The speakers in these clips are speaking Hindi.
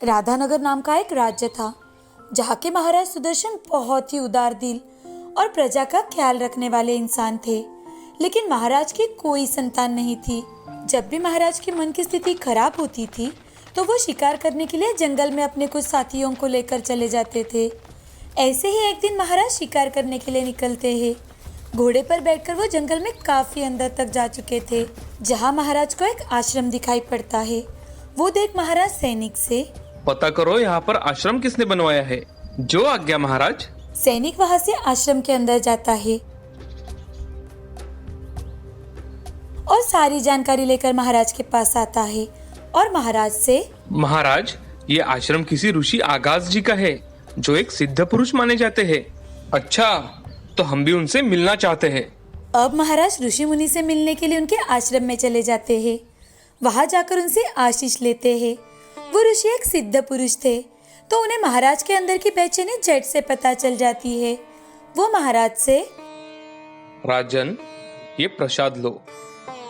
राधानगर नाम का एक राज्य था जहाँ के महाराज सुदर्शन बहुत ही उदार दिल और प्रजा का ख्याल रखने वाले इंसान थे। लेकिन महाराज की कोई संतान नहीं थी। जब भी महाराज की मन की स्थिति खराब होती थी तो वो शिकार करने के लिए जंगल में अपने कुछ साथियों को लेकर चले जाते थे। ऐसे ही एक दिन महाराज शिकार करने के लिए निकलते हैं। घोड़े पर बैठकर वो जंगल में काफी अंदर तक जा चुके थे, जहाँ महाराज को एक आश्रम दिखाई पड़ता है। वो देख महाराज सैनिक से, पता करो यहाँ पर आश्रम किसने बनवाया है। जो आज्ञा महाराज। सैनिक वहाँ से आश्रम के अंदर जाता है और सारी जानकारी लेकर महाराज के पास आता है और महाराज से, महाराज ये आश्रम किसी ऋषि आगाज जी का है जो एक सिद्ध पुरुष माने जाते हैं। अच्छा, तो हम भी उनसे मिलना चाहते हैं। अब महाराज ऋषि मुनि से मिलने के लिए उनके आश्रम में चले जाते हैं। वहां जाकर उनसे आशीष लेते हैं। वो ऋषि एक सिद्ध पुरुष थे, तो उन्हें महाराज के अंदर की बेचैनी झट से पता चल जाती है। वो महाराज से, राजन ये प्रसाद लो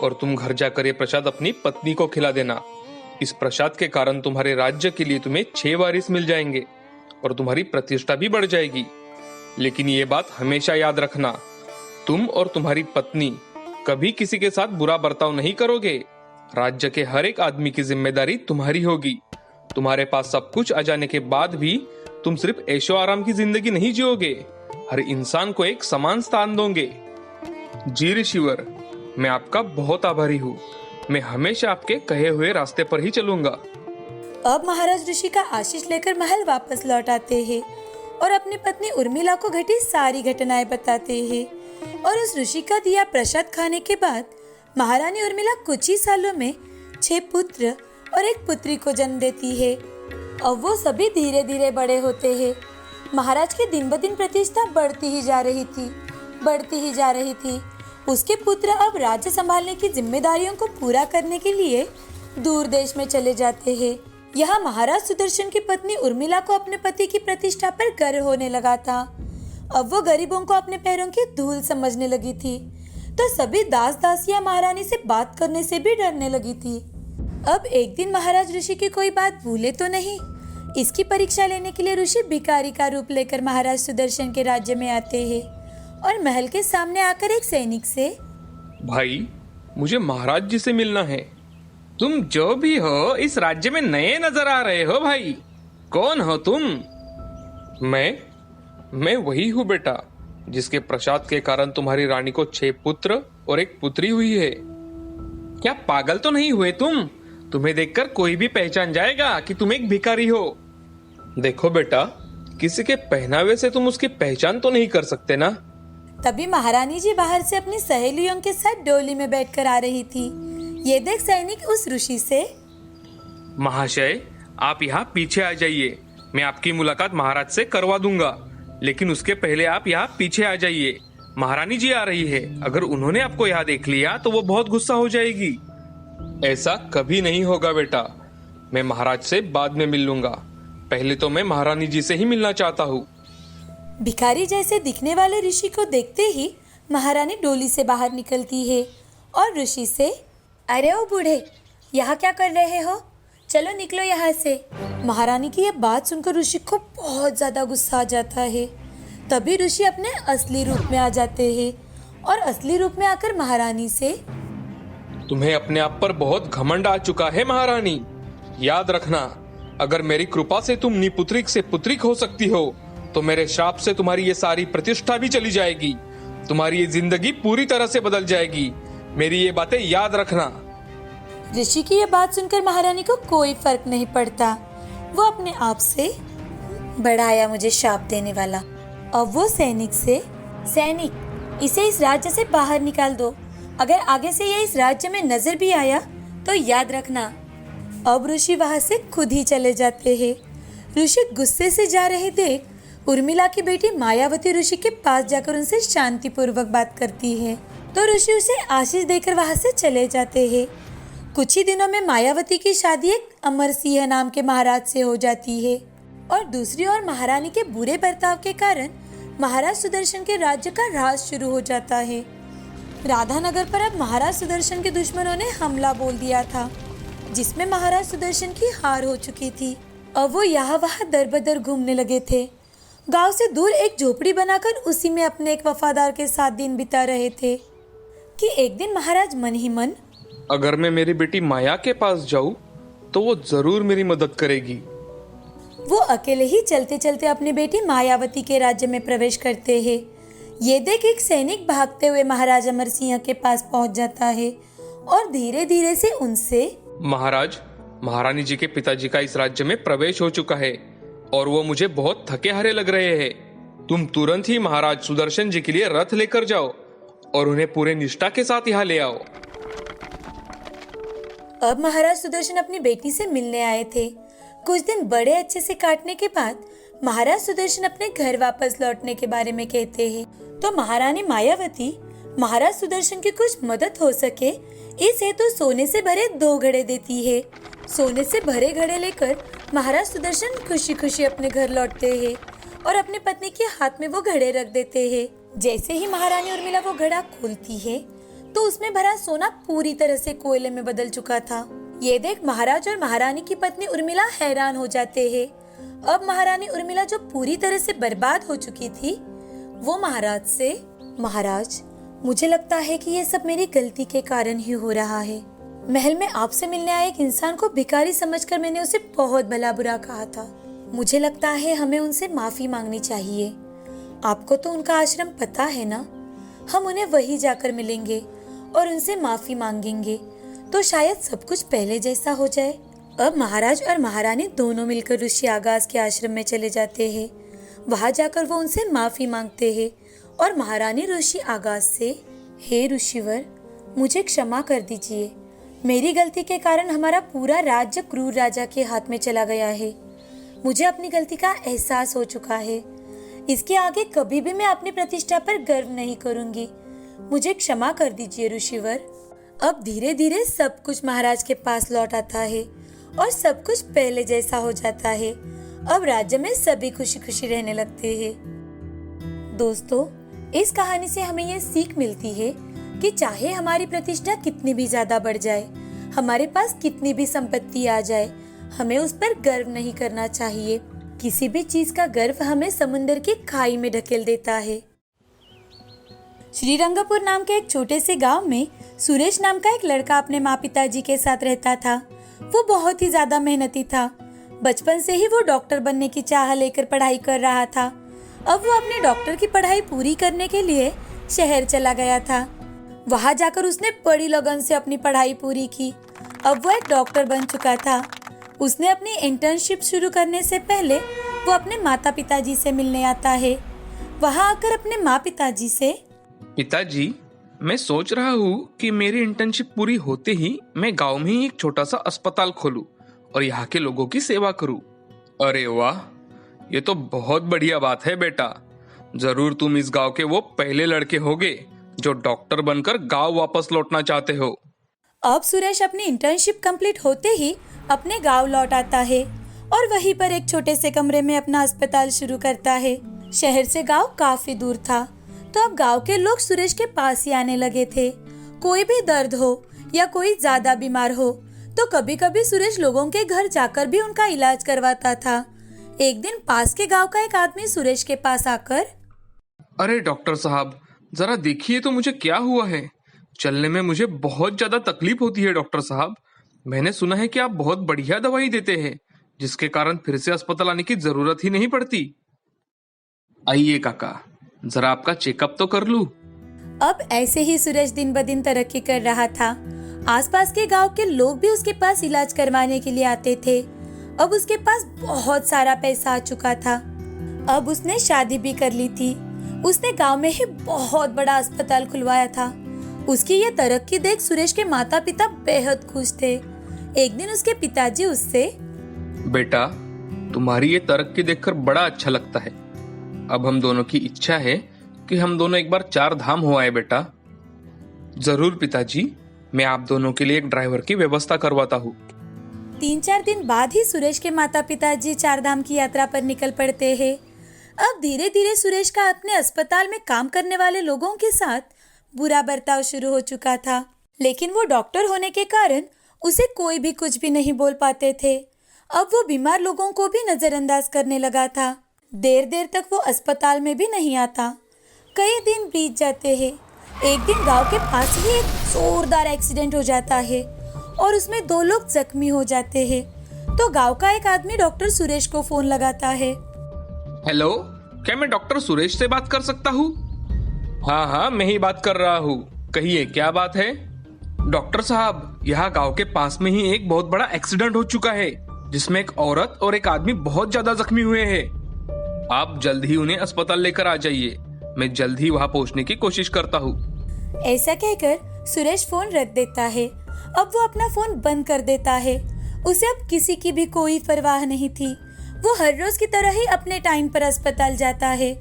और तुम घर जाकर ये प्रसाद अपनी पत्नी को खिला देना। इस प्रसाद के कारण तुम्हारे राज्य के लिए तुम्हें 6 वारिस मिल जाएंगे और तुम्हारी प्रतिष्ठा भी बढ़ जाएगी। लेकिन ये बात हमेशा याद रखना, तुम और तुम्हारी पत्नी कभी किसी के साथ बुरा बर्ताव नहीं करोगे। राज्य के हर एक आदमी की जिम्मेदारी तुम्हारी होगी। तुम्हारे पास सब कुछ आ जाने के बाद भी तुम सिर्फ ऐशो आराम की जिंदगी नहीं जियोगे, हर इंसान को एक समान स्थान दोगे। जी ऋषिवर, मैं आपका बहुत आभारी हूँ। मैं हमेशा आपके कहे हुए रास्ते पर ही चलूंगा। अब महाराज ऋषि का आशीष लेकर महल वापस लौट आते हैं और अपनी पत्नी उर्मिला को घटी सारी घटनाएं बताते हैं। और उस ऋषि का दिया प्रसाद खाने के बाद महारानी उर्मिला कुछ ही सालों में 6 पुत्र और 1 पुत्री को जन्म देती है। अब वो सभी धीरे धीरे बड़े होते हैं। महाराज की दिन ब दिन प्रतिष्ठा बढ़ती ही जा रही थी। उसके पुत्र अब राज्य संभालने की जिम्मेदारियों को पूरा करने के लिए दूर देश में चले जाते हैं। यहाँ महाराज सुदर्शन की पत्नी उर्मिला को अपने पति की प्रतिष्ठा पर गर्व होने लगा था। अब वो गरीबों को अपने पैरों की धूल समझने लगी थी, तो सभी दास दासियां महारानी से बात करने से भी डरने लगी थी। अब एक दिन महाराज ऋषि की कोई बात भूले तो नहीं, इसकी परीक्षा लेने के लिए ऋषि भिखारी का रूप लेकर महाराज सुदर्शन के राज्य में आते हैं और महल के सामने आकर एक सैनिक से, भाई मुझे महाराज जी से मिलना है। तुम जो भी हो इस राज्य में नए नजर आ रहे हो भाई। कौन हो तुम? मैं वही हूँ बेटा, जिसके प्रसाद के कारण तुम्हारी रानी को 6 पुत्र और 1 पुत्री हुई है। क्या पागल तो नहीं हुए तुम? तुम्हें देखकर कोई भी पहचान जाएगा कि तुम एक भिखारी हो। देखो बेटा, किसी के पहनावे से तुम उसकी पहचान तो नहीं कर सकते ना। तभी महारानी जी बाहर से अपनी सहेलियों के साथ डोली में बैठकर आ रही थी। ये देख सैनिक उस ऋषि से, महाशय आप यहाँ पीछे आ जाइए, मैं आपकी मुलाकात महाराज से करवा दूंगा। लेकिन उसके पहले आप यहाँ पीछे आ जाइए, महारानी जी आ रही है। अगर उन्होंने आपको यहाँ देख लिया तो वो बहुत गुस्सा हो जाएगी। ऐसा कभी नहीं होगा बेटा, मैं महाराज से बाद में मिल लूंगा। पहले तो मैं महारानी जी से ही मिलना चाहता हूँ। भिखारी जैसे दिखने वाले ऋषि को देखते ही महारानी डोली से बाहर निकलती है और ऋषि से, अरे ओ बूढ़े, यहाँ क्या कर रहे हो? चलो निकलो यहाँ से। महारानी की यह बात सुनकर ऋषि को बहुत ज्यादा गुस्सा आ जाता है। तभी ऋषि अपने असली रूप में आ जाते हैं और असली रूप में आकर महारानी से, तुम्हें अपने आप पर बहुत घमंड आ चुका है महारानी। याद रखना, अगर मेरी कृपा से तुम निपुत्रिक से पुत्रिक हो सकती हो तो मेरे श्राप से तुम्हारी ये सारी प्रतिष्ठा भी चली जाएगी। तुम्हारी ये जिंदगी पूरी तरह से बदल जाएगी। मेरी ये बातें याद रखना। ऋषि की ये बात सुनकर महारानी को कोई फर्क नहीं पड़ता। वो अपने आप से, बड़ा आया मुझे शाप देने वाला। अब वो सैनिक से, सैनिक इसे इस राज्य से बाहर निकाल दो। अगर आगे से ये इस राज्य में नजर भी आया तो याद रखना। अब ऋषि वहाँ से खुद ही चले जाते हैं। ऋषि गुस्से से जा रहे देख उर्मिला की बेटी मायावती ऋषि के पास जाकर उनसे शांतिपूर्वक बात करती है, तो ऋषि उसे आशीष देकर वहाँ से चले जाते हैं। कुछ ही दिनों में मायावती की शादी एक अमर सिंह नाम के महाराज से हो जाती है और दूसरी ओर महारानी के बुरे बर्ताव के कारण महाराज सुदर्शन के राज्य का राज शुरू हो जाता है। राधानगर पर अब महाराज सुदर्शन के दुश्मनों ने हमला बोल दिया था, जिसमें महाराज सुदर्शन की हार हो चुकी थी। अब वो यहाँ वहाँ दर बदर घूमने लगे थे। गांव से दूर एक झोपड़ी बनाकर उसी में अपने एक वफादार के साथ दिन बिता रहे थे कि एक दिन महाराज मन ही मन, अगर मैं मेरी बेटी माया के पास जाऊं तो वो जरूर मेरी मदद करेगी। वो अकेले ही चलते चलते अपनी बेटी मायावती के राज्य में प्रवेश करते हैं। ये देख एक सैनिक भागते हुए महाराज अमर सिंह के पास पहुंच जाता है और धीरे धीरे से उनसे, महाराज, महारानी जी के पिताजी का इस राज्य में प्रवेश हो चुका है और वो मुझे बहुत थके हारे लग रहे हैं। तुम तुरंत ही महाराज सुदर्शन जी के लिए रथ लेकर जाओ और उन्हें पूरे निष्ठा के साथ यहाँ ले आओ। अब महाराज सुदर्शन अपनी बेटी से मिलने आए थे। कुछ दिन बड़े अच्छे से काटने के बाद महाराज सुदर्शन अपने घर वापस लौटने के बारे में कहते हैं। तो महारानी मायावती महाराज सुदर्शन की कुछ मदद हो सके इस हेतु सोने से भरे 2 घड़े देती है। सोने से भरे घड़े लेकर महाराज सुदर्शन खुशी खुशी अपने घर लौटते हैं और अपनी पत्नी के हाथ में वो घड़े रख देते हैं। जैसे ही महारानी उर्मिला वो घड़ा खोलती है तो उसमें भरा सोना पूरी तरह से कोयले में बदल चुका था। ये देख महाराज और महारानी की पत्नी उर्मिला हैरान हो जाते हैं। अब महारानी उर्मिला जो पूरी तरह से बर्बाद हो चुकी थी, वो महाराज से, महाराज, मुझे लगता है कि ये सब मेरी गलती के कारण ही हो रहा है। महल में आपसे मिलने आए एक इंसान को भिखारी समझकर मैंने उसे बहुत भला बुरा कहा था। मुझे लगता है हमें उनसे माफी मांगनी चाहिए। आपको तो उनका आश्रम पता है ना? हम उन्हें वहीं जाकर मिलेंगे और उनसे माफी मांगेंगे तो शायद सब कुछ पहले जैसा हो जाए। अब महाराज और महारानी दोनों मिलकर ऋषि आगास के आश्रम में चले जाते हैं। वहां जाकर वो उनसे माफी मांगते हैं और महारानी ऋषि आगास से, हे ऋषिवर, मुझे क्षमा कर दीजिए। मेरी गलती के कारण हमारा पूरा राज्य क्रूर राजा के हाथ में चला गया है। मुझे अपनी गलती का एहसास हो चुका है। इसके आगे कभी भी मैं अपनी प्रतिष्ठा पर गर्व नहीं करूंगी। मुझे क्षमा कर दीजिए ऋषिवर। अब धीरे धीरे सब कुछ महाराज के पास लौट आता है और सब कुछ पहले जैसा हो जाता है। अब राज्य में सभी खुशी खुशी रहने लगते हैं। दोस्तों, इस कहानी से हमें ये सीख मिलती है कि चाहे हमारी प्रतिष्ठा कितनी भी ज्यादा बढ़ जाए, हमारे पास कितनी भी संपत्ति आ जाए, हमें उस पर गर्व नहीं करना चाहिए। किसी भी चीज का गर्व हमें समुंदर की खाई में ढकेल देता है। श्रीरंगपुर नाम के एक छोटे से गांव में सुरेश नाम का एक लड़का अपने माँ पिताजी के साथ रहता था। वो बहुत ही ज्यादा मेहनती था। बचपन से ही वो डॉक्टर बनने की चाह लेकर पढ़ाई कर रहा था। अब वो अपने डॉक्टर की पढ़ाई पूरी करने के लिए शहर चला गया था। वहां जाकर उसने बड़ी लगन से अपनी पढ़ाई पूरी की। अब वो एक डॉक्टर बन चुका था। उसने अपनी इंटर्नशिप शुरू करने से पहले वो अपने माता पिताजी से मिलने आता है। वहां आकर अपने माँ पिताजी से, पिताजी, मैं सोच रहा हूँ कि मेरी इंटर्नशिप पूरी होते ही मैं गांव में ही एक छोटा सा अस्पताल खोलूं और यहाँ के लोगों की सेवा करूं। अरे वाह, ये तो बहुत बढ़िया बात है बेटा। जरूर तुम इस गांव के वो पहले लड़के होगे जो डॉक्टर बनकर गांव वापस लौटना चाहते हो। अब सुरेश अपनी इंटर्नशिप कंप्लीट होते ही अपने गांव लौट आता है और वहीं पर एक छोटे से कमरे में अपना अस्पताल शुरू करता है। शहर से गांव काफी दूर था, तो अब गांव के लोग सुरेश के पास ही आने लगे थे। कोई भी दर्द हो या कोई ज्यादा बीमार हो तो कभी कभी सुरेश लोगों के घर जाकर भी उनका इलाज करवाता था। एक दिन पास के गांव का एक आदमी सुरेश के पास आकर, अरे डॉक्टर साहब, जरा देखिए तो मुझे क्या हुआ है। चलने में मुझे बहुत ज्यादा तकलीफ होती है डॉक्टर साहब। मैंने सुना है कि आप बहुत बढ़िया दवाई देते हैं, जिसके कारण फिर से अस्पताल आने की जरूरत ही नहीं पड़ती। आइए काका, जरा आपका चेकअप तो कर लूं। अब ऐसे ही सुरेश दिन ब दिन तरक्की कर रहा था। आसपास के गांव के लोग भी उसके पास इलाज करवाने के लिए आते थे। अब उसके पास बहुत सारा पैसा आ चुका था। अब उसने शादी भी कर ली थी। उसने गांव में ही बहुत बड़ा अस्पताल खुलवाया था। उसकी ये तरक्की देख सुरेश के माता पिता बेहद खुश थे। एक दिन उसके पिताजी उससे, बेटा, तुम्हारी ये तरक्की देखकर बड़ा अच्छा लगता है। अब हम दोनों की इच्छा है कि हम दोनों एक बार 4 धाम हो आए बेटा। जरूर पिताजी, मैं आप दोनों के लिए एक ड्राइवर की व्यवस्था करवाता हूँ। 3-4 दिन बाद ही सुरेश के माता पिताजी 4 धाम की यात्रा पर निकल पड़ते हैं। अब धीरे धीरे सुरेश का अपने अस्पताल में काम करने वाले लोगों के साथ बुरा बर्ताव शुरू हो चुका था। लेकिन वो डॉक्टर होने के कारण उसे कोई भी कुछ भी नहीं बोल पाते थे। अब वो बीमार लोगों को भी नजरअंदाज करने लगा था। देर देर तक वो अस्पताल में भी नहीं आता। कई दिन बीत जाते हैं। एक दिन गांव के पास ही एक जोरदार एक्सीडेंट हो जाता है और उसमें 2 लोग जख्मी हो जाते हैं। तो गांव का एक आदमी डॉक्टर सुरेश को फोन लगाता है। हेलो, क्या मैं डॉक्टर सुरेश से बात कर सकता हूँ? हाँ, मैं ही बात कर रहा हूँ। कहिए, क्या बात है? डॉक्टर साहब, यहाँ गांव के पास में ही एक बहुत बड़ा एक्सीडेंट हो चुका है, जिसमें एक औरत और एक आदमी बहुत ज्यादा जख्मी हुए हैं। आप जल्द ही उन्हें अस्पताल लेकर आ जाइए। मैं जल्द ही वहाँ पहुँचने की कोशिश करता हूँ। ऐसा कहकर सुरेश फोन रख देता है। अब वो अपना फोन बंद कर देता है। उसे अब किसी की भी कोई परवाह नहीं थी। वो हर रोज की तरह ही अपने टाइम पर अस्पताल जाता है।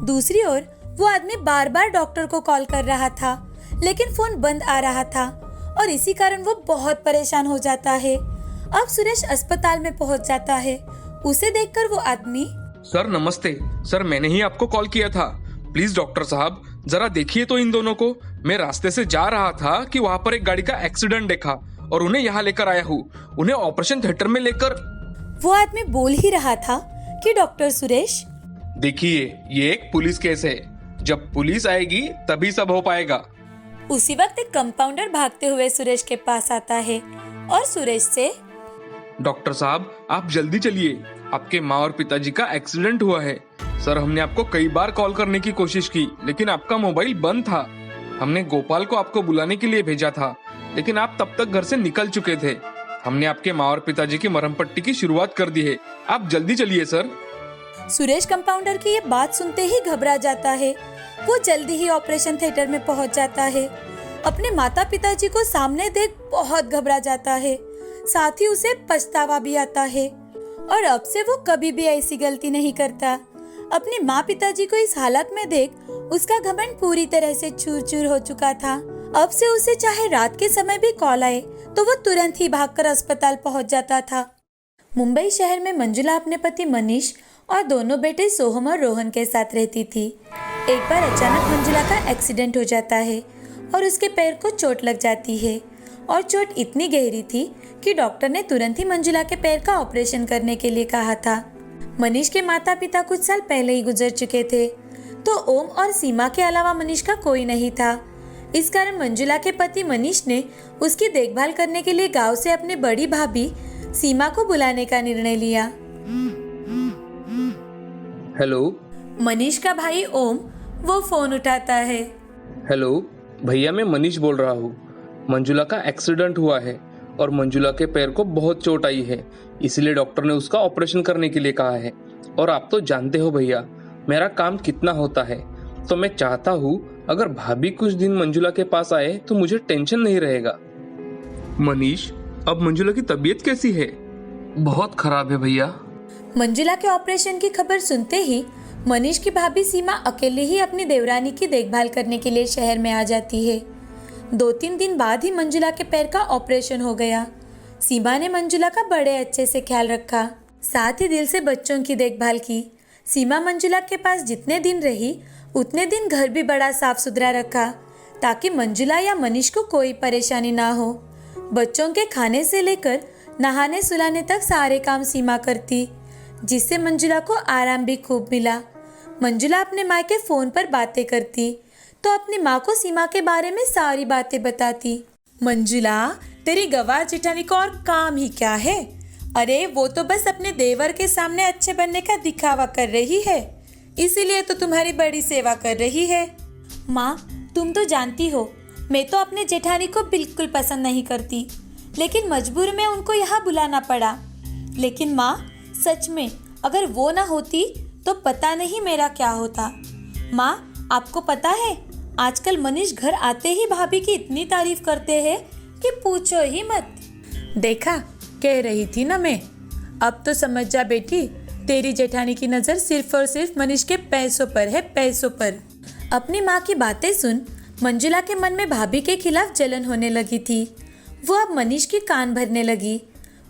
दूसरी ओर वो आदमी बार बार डॉक्टर को कॉल कर रहा था, लेकिन फोन बंद आ रहा था और इसी कारण वो बहुत परेशान हो जाता है। अब सुरेश अस्पताल में पहुंच जाता है। उसे देखकर वो आदमी, सर नमस्ते। सर, मैंने ही आपको कॉल किया था। प्लीज डॉक्टर साहब, जरा देखिए तो इन दोनों को। मैं रास्ते से जा रहा था कि वहाँ पर एक गाड़ी का एक्सीडेंट देखा और उन्हें यहाँ लेकर आया हूँ, उन्हें ऑपरेशन थिएटर में लेकर। वो आदमी बोल ही रहा था कि डॉक्टर सुरेश, देखिए, ये एक पुलिस केस है। जब पुलिस आएगी तभी सब हो पाएगा। उसी वक्त एक कंपाउंडर भागते हुए सुरेश के पास आता है और सुरेश से, डॉक्टर साहब, आप जल्दी चलिए। आपके माँ और पिताजी का एक्सीडेंट हुआ है। सर, हमने आपको कई बार कॉल करने की कोशिश की, लेकिन आपका मोबाइल बंद था। हमने गोपाल को आपको बुलाने के लिए भेजा था, लेकिन आप तब तक घर से निकल चुके थे। हमने आपके माँ और पिताजी की मरहम पट्टी की शुरुआत कर दी है। आप जल्दी चलिए सर। सुरेश कंपाउंडर की ये बात सुनते ही घबरा जाता है। वो जल्दी ही ऑपरेशन थिएटर में पहुंच जाता है। अपने माता पिताजी को सामने देख बहुत घबरा जाता है। साथ ही उसे पछतावा भी आता है और अब से वो कभी भी ऐसी गलती नहीं करता। अपने माँ पिताजी को इस हालत में देख उसका घमंड पूरी तरह से चूर चूर हो चुका था। अब से उसे चाहे रात के समय भी कॉल आए तो वो तुरंत ही भागकर अस्पताल पहुंच जाता था। मुंबई शहर में मंजुला अपने पति मनीष और दोनों बेटे सोहम और रोहन के साथ रहती थी। एक बार अचानक मंजुला का एक्सीडेंट हो जाता है और उसके पैर को चोट लग जाती है और चोट इतनी गहरी थी कि डॉक्टर ने तुरंत ही मंजुला के पैर का ऑपरेशन करने के लिए कहा था। मनीष के माता पिता कुछ साल पहले ही गुजर चुके थे, तो ओम और सीमा के अलावा मनीष का कोई नहीं था। इस कारण मंजुला के पति मनीष ने उसकी देखभाल करने के लिए गांव से अपनी बड़ी भाभी सीमा को बुलाने का निर्णय लिया। हेलो। मनीष का भाई ओम वो फोन उठाता है। हेलो भैया, मैं मनीष बोल रहा हूँ। मंजुला का एक्सीडेंट हुआ है और मंजुला के पैर को बहुत चोट आई है, इसलिए डॉक्टर ने उसका ऑपरेशन करने के लिए कहा है। और आप तो जानते हो भैया, मेरा काम कितना होता है, तो मैं चाहता हूँ अगर भाभी कुछ दिन मंजुला के पास आए तो मुझे टेंशन नहीं रहेगा। मनीष, अब मंजुला की तबीयत कैसी है? बहुत खराब है भैया। मंजुला के ऑपरेशन की खबर सुनते ही मनीष की भाभी सीमा अकेले ही अपनी देवरानी की देखभाल करने के लिए शहर में आ जाती है। 2-3 दिन बाद ही मंजुला के पैर का ऑपरेशन हो गया। सीमा ने मंजुला का बड़े अच्छे से ख्याल रखा, साथ ही दिल से बच्चों की देखभाल की। सीमा मंजुला के पास जितने दिन रही उतने दिन घर भी बड़ा साफ सुथरा रखा, ताकि मंजुला या मनीष को कोई परेशानी ना हो। बच्चों के खाने से लेकर नहाने सुलाने तक सारे काम सीमा करती, जिससे मंजुला को आराम भी खूब मिला। मंजुला अपने माँ के फोन पर बातें करती तो अपनी माँ को सीमा के बारे में सारी बातें बताती। मंजुला, तेरी गवार जेठानी को और काम ही क्या है? अरे वो तो बस अपने देवर के सामने अच्छे बनने का दिखावा कर रही है, इसीलिए तो तुम्हारी बड़ी सेवा कर रही है। माँ, तुम तो जानती हो मैं तो अपने जेठानी को बिल्कुल पसंद नहीं करती, लेकिन मजबूर में उनको यहाँ बुलाना पड़ा। लेकिन माँ, सच में अगर वो ना होती तो पता नहीं मेरा क्या होता। माँ, आपको पता है आजकल मनीष घर आते ही भाभी की इतनी तारीफ करते हैं कि पूछो ही मत। देखा, कह रही थी ना मैं। अब तो समझ जा बेटी, तेरी जेठानी की नज़र सिर्फ और सिर्फ मनीष के पैसों पर है, पैसों पर। अपनी माँ की बातें सुन मंजुला के मन में भाभी के खिलाफ जलन होने लगी थी। वो अब मनीष की कान भरने लगी।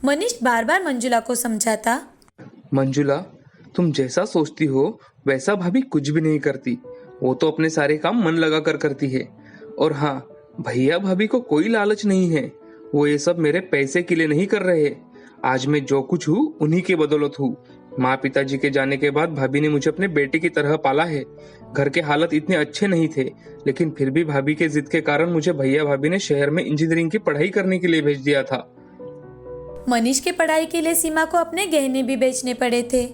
मनीष बार बार मंजुला को समझाता, मंजुला, तुम जैसा सोचती हो वैसा भाभी कुछ भी नहीं करती। वो तो अपने सारे काम मन लगा कर करती है। और हाँ, भैया भाभी को कोई लालच नहीं है। वो ये सब मेरे पैसे के लिए नहीं कर रहे। आज मैं जो कुछ हूँ उन्हीं के बदौलत हूँ। माँ पिताजी के जाने के बाद भाभी ने मुझे अपने बेटे की तरह पाला है। घर के हालत इतने अच्छे नहीं थे, लेकिन फिर भी भाभी के जिद के कारण मुझे भैया भाभी ने शहर में इंजीनियरिंग की पढ़ाई करने के लिए भेज दिया था। मनीष की पढ़ाई के लिए सीमा को अपने गहने भी बेचने पड़े थे।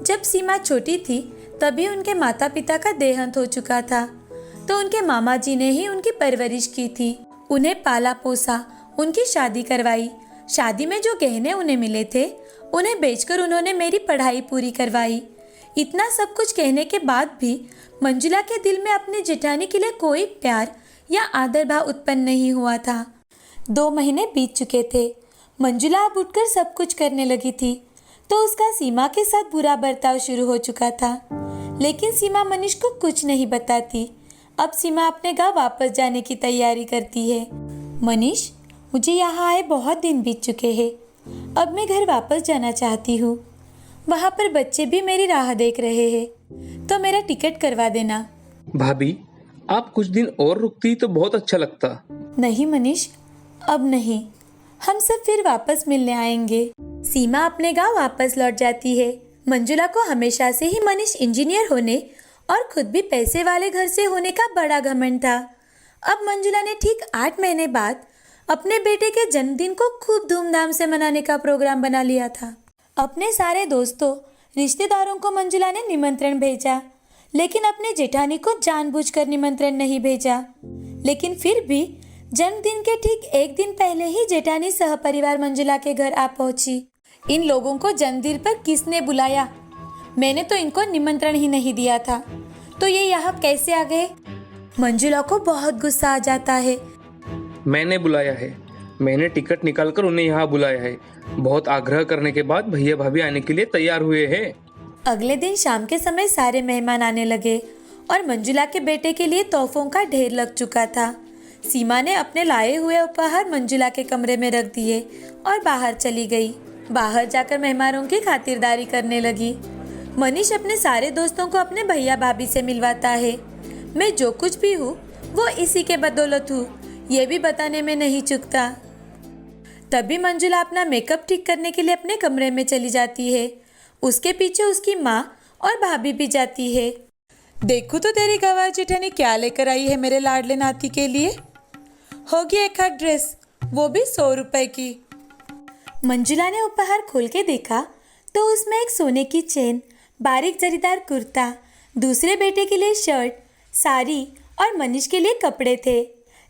जब सीमा छोटी थी तभी उनके माता पिता का देहांत हो चुका था, तो उनके मामा जी ने ही उनकी परवरिश की थी, उन्हें पाला पोसा, उनकी शादी करवाई। शादी में जो गहने उन्हें मिले थे उन्हें बेचकर उन्होंने मेरी पढ़ाई पूरी करवाई। इतना सब कुछ कहने के बाद भी मंजुला के दिल में अपनी जेठानी के लिए कोई प्यार या आदर भाव उत्पन्न नहीं हुआ था। 2 महीने बीत चुके थे। मंजुला अब उठकर सब कुछ करने लगी थी, तो उसका सीमा के साथ बुरा बर्ताव शुरू हो चुका था। लेकिन सीमा मनीष को कुछ नहीं बताती। अब सीमा अपने गांव वापस जाने की तैयारी करती है। मनीष, मुझे यहाँ आए बहुत दिन बीत चुके हैं। अब मैं घर वापस जाना चाहती हूँ। वहाँ पर बच्चे भी मेरी राह देख रहे हैं, तो मेरा टिकट करवा देना। भाभी, आप कुछ दिन और रुकती तो बहुत अच्छा लगता। नहीं मनीष, अब नहीं। हम सब फिर वापस मिलने आएंगे। सीमा अपने गांव वापस लौट जाती है। मंजुला को हमेशा से ही मनीष इंजीनियर होने और खुद भी पैसे वाले घर से होने का बड़ा घमंड था। अब मंजुला ने ठीक 8 महीने बाद अपने बेटे के जन्मदिन को खूब धूमधाम से मनाने का प्रोग्राम बना लिया था। अपने सारे दोस्तों, रिश्तेदारों को मंजुला ने निमंत्रण भेजा, लेकिन अपने जेठानी को जानबूझकर निमंत्रण नहीं भेजा। लेकिन फिर भी जन्मदिन के ठीक 1 दिन पहले ही जेठानी सहपरिवार मंजुला के घर आ पहुंची। इन लोगों को जन्मदिन पर किसने बुलाया? मैंने तो इनको निमंत्रण ही नहीं दिया था, तो ये यहाँ कैसे आ गए? मंजुला को बहुत गुस्सा आ जाता है। मैंने बुलाया है, मैंने टिकट निकालकर उन्हें यहाँ बुलाया है। बहुत आग्रह करने के बाद भैया भाभी आने के लिए तैयार हुए हैं। अगले दिन शाम के समय सारे मेहमान आने लगे और मंजुला के बेटे के लिए तोहफों का ढेर लग चुका था। सीमा ने अपने लाए हुए उपहार मंजुला के कमरे में रख दिए और बाहर चली गई। बाहर जाकर मेहमानों की खातिरदारी करने लगी। मनीष अपने सारे दोस्तों को अपने भैया भाभी से मिलवाता है। मैं जो कुछ भी हूँ वो इसी के बदौलत हूँ, ये भी बताने में नहीं चूकता। तभी मंजुला अपना मेकअप ठीक करने के लिए अपने कमरे में चली जाती है। उसके पीछे उसकी माँ और भाभी भी जाती है। देखो तो तेरी गवार जेठानी क्या लेकर आई है मेरे लाडले नाती के लिए। होगी एक हाथ ड्रेस, वो भी 100 रुपए की। मंजुला ने उपहार खोल के देखा तो उसमें एक सोने की चेन, बारीक जरीदार कुर्ता, दूसरे बेटे के लिए शर्ट, साड़ी और मनीष के लिए कपड़े थे।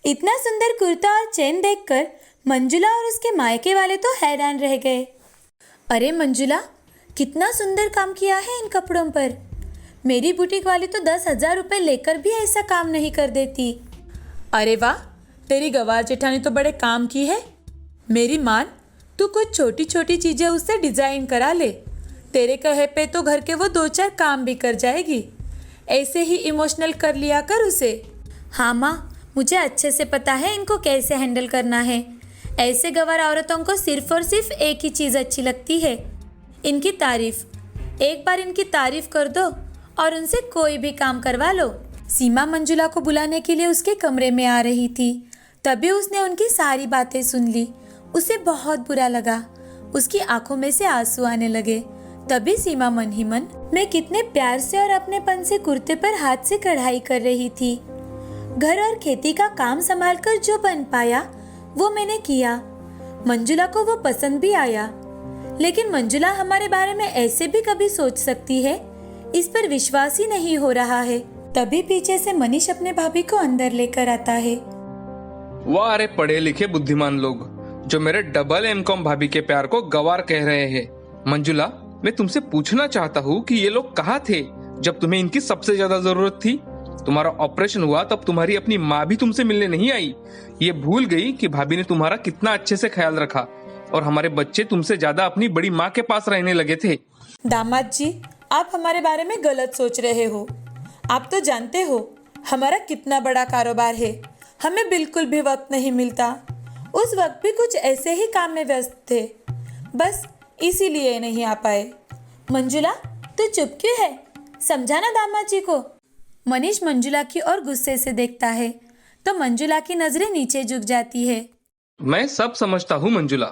इतना सुंदर कुर्ता और चेन देखकर मंजुला और उसके मायके वाले तो हैरान रह गए। अरे मंजुला, कितना सुंदर काम किया है इन कपड़ों पर। मेरी बुटीक वाली तो 10,000 रुपये लेकर भी ऐसा काम नहीं कर देती। अरे वाह, तेरी गवार जेठानी तो बड़े काम की है। मेरी मान, तू कुछ छोटी छोटी चीज़ें उससे डिज़ाइन करा ले। तेरे कहे पे तो घर के वो 2-4 काम भी कर जाएगी। ऐसे ही इमोशनल कर लिया कर उसे। हाँ माँ, मुझे अच्छे से पता है इनको कैसे हैंडल करना है। ऐसे गवार औरतों को सिर्फ और सिर्फ एक ही चीज़ अच्छी लगती है, इनकी तारीफ। एक बार इनकी तारीफ कर दो और उनसे कोई भी काम करवा लो। सीमा मंजुला को बुलाने के लिए उसके कमरे में आ रही थी, तभी उसने उनकी सारी बातें सुन ली। उसे बहुत बुरा लगा, उसकी आंखों में से आंसू आने लगे। तभी सीमा मन ही मन मैं कितने प्यार से और अपनेपन से कुर्ते पर हाथ से कढ़ाई कर रही थी। घर और खेती का काम संभालकर जो बन पाया वो मैंने किया। मंजुला को वो पसंद भी आया, लेकिन मंजुला हमारे बारे में ऐसे भी कभी सोच सकती है, इस पर विश्वास ही नहीं हो रहा है। तभी पीछे से मनीष अपने भाभी को अंदर लेकर आता है। वाह, अरे पढ़े लिखे बुद्धिमान लोग जो मेरे डबल एमकॉम भाभी के प्यार को गवार कह रहे हैं। मंजुला, मैं तुमसे पूछना चाहता हूँ कि ये लोग कहाँ थे जब तुम्हें इनकी सबसे ज्यादा जरूरत थी? तुम्हारा ऑपरेशन हुआ तब तुम्हारी अपनी माँ भी तुमसे मिलने नहीं आई। ये भूल गई कि भाभी ने तुम्हारा कितना अच्छे से ख्याल रखा और हमारे बच्चे तुमसे ज्यादा अपनी बड़ी माँ के पास रहने लगे थे। दामाद जी, आप हमारे बारे में गलत सोच रहे हो। आप तो जानते हो हमारा कितना बड़ा कारोबार है, हमें बिल्कुल भी वक्त नहीं मिलता। उस वक्त भी कुछ ऐसे ही काम में व्यस्त थे, बस इसीलिए नहीं आ पाए। मंजुला, तू चुप क्यों है? समझाना दामाद जी को। मनीष मंजुला की ओर गुस्से से देखता है तो मंजुला की नजरें नीचे झुक जाती है। मैं सब समझता हूँ मंजुला,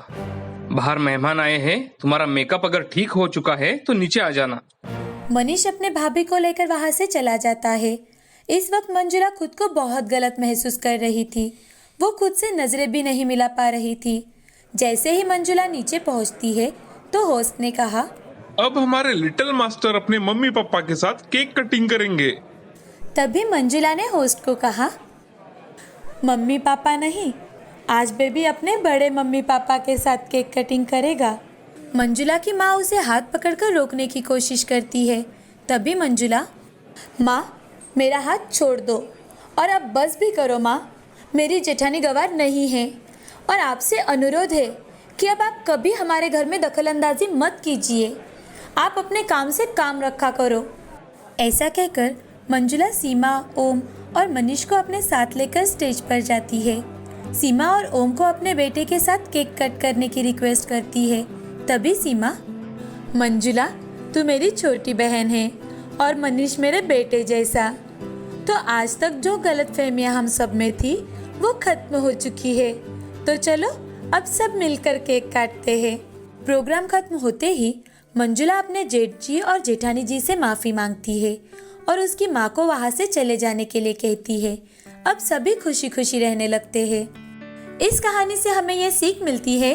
बाहर मेहमान आए हैं, तुम्हारा मेकअप अगर ठीक हो चुका है तो नीचे आ जाना। मनीष अपने भाभी को लेकर वहां से चला जाता है। इस वक्त मंजुला खुद को बहुत गलत महसूस कर रही थी। वो खुद से नजरें भी नहीं मिला पा रही थी। जैसे ही मंजुला नीचे पहुंचती है तो होस्ट ने कहा, अब हमारे लिटिल मास्टर अपने मम्मी पापा के साथ केक कटिंग करेंगे। तभी मंजुला ने होस्ट को कहा, मम्मी पापा नहीं, आज बेबी अपने बड़े मम्मी पापा के साथ केक कटिंग करेगा। मंजुला की माँ उसे हाथ पकड़कर रोकने की कोशिश करती है। तभी मंजुला, माँ मेरा हाथ छोड़ दो और अब बस भी करो माँ, मेरी जेठानी गवार नहीं है और आपसे अनुरोध है कि अब आप कभी हमारे घर में दखलंदाजी मत कीजिए। आप अपने काम से काम रखा करो। ऐसा कहकर मंजुला सीमा, ओम और मनीष को अपने साथ लेकर स्टेज पर जाती है। सीमा और ओम को अपने बेटे के साथ केक कट करने की रिक्वेस्ट करती है। तभी सीमा, मंजुला तू मेरी छोटी बहन है और मनीष मेरे बेटे जैसा, तो आज तक जो गलतफहमियां हम सब में थी वो खत्म हो चुकी है। तो चलो अब सब मिलकर केक काटते हैं। प्रोग्राम खत्म होते ही मंजुला अपने जेठ जी और जेठानी जी से माफ़ी मांगती है और उसकी माँ को वहाँ से चले जाने के लिए कहती है। अब सभी खुशी खुशी रहने लगते हैं। इस कहानी से हमें यह सीख मिलती है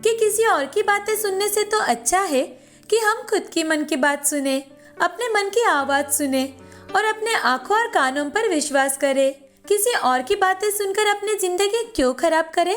कि किसी और की बातें सुनने से तो अच्छा है कि हम खुद की मन की बात सुने, अपने मन की आवाज़ सुने और अपने आँखों और कानों पर विश्वास करें। किसी और की बातें सुनकर अपनी जिंदगी क्यों खराब करें।